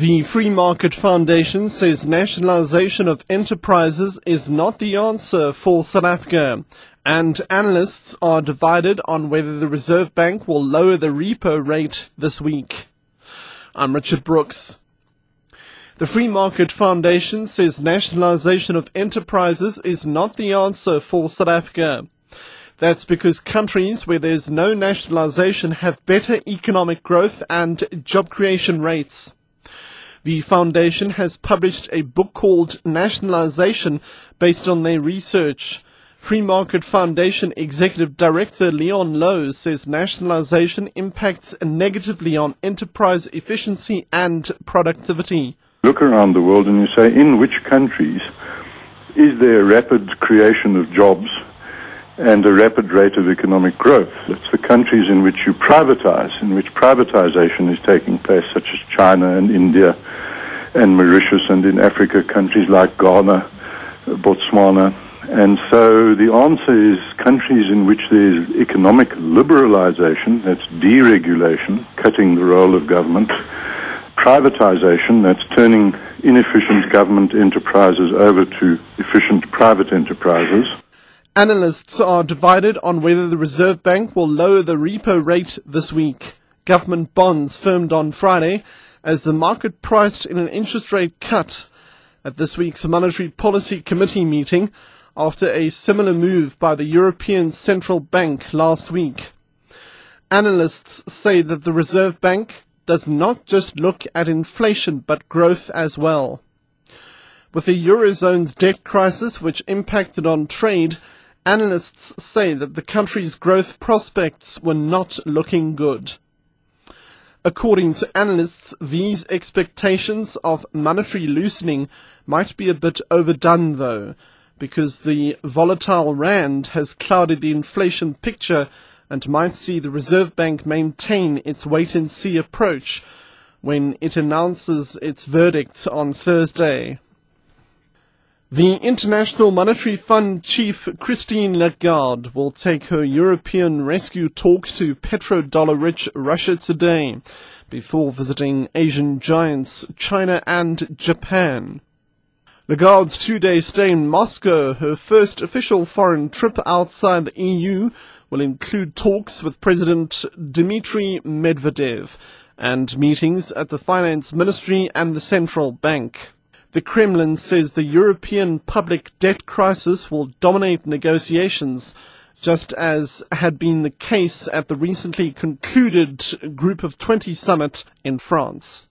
The Free Market Foundation says nationalization of enterprises is not the answer for South Africa, and analysts are divided on whether the Reserve Bank will lower the repo rate this week. I'm Richard Brooks. The Free Market Foundation says nationalization of enterprises is not the answer for South Africa. That's because countries where there's no nationalization have better economic growth and job creation rates. The foundation has published a book called Nationalization based on their research. Free Market Foundation Executive Director Leon Lowe says nationalization impacts negatively on enterprise efficiency and productivity. Look around the world and you say, in which countries is there rapid creation of jobs and a rapid rate of economic growth? It's the countries in which you privatize, in which privatization is taking place, such as China and India and Mauritius, and in Africa, countries like Ghana, Botswana. And so the answer is countries in which there's economic liberalization, that's deregulation, cutting the role of government, privatization, that's turning inefficient government enterprises over to efficient private enterprises. Analysts are divided on whether the Reserve Bank will lower the repo rate this week. Government bonds firmed on Friday as the market priced in an interest rate cut at this week's Monetary Policy Committee meeting after a similar move by the European Central Bank last week. Analysts say that the Reserve Bank does not just look at inflation but growth as well. With the Eurozone's debt crisis which impacted on trade, analysts say that the country's growth prospects were not looking good. According to analysts, these expectations of monetary loosening might be a bit overdone though, because the volatile rand has clouded the inflation picture and might see the Reserve Bank maintain its wait-and-see approach when it announces its verdict on Thursday. The International Monetary Fund chief Christine Lagarde will take her European rescue talks to petrodollar-rich Russia today, before visiting Asian giants China and Japan. Lagarde's two-day stay in Moscow, her first official foreign trip outside the EU, will include talks with President Dmitry Medvedev and meetings at the Finance Ministry and the Central Bank. The Kremlin says the European public debt crisis will dominate negotiations, just as had been the case at the recently concluded Group of 20 summit in France.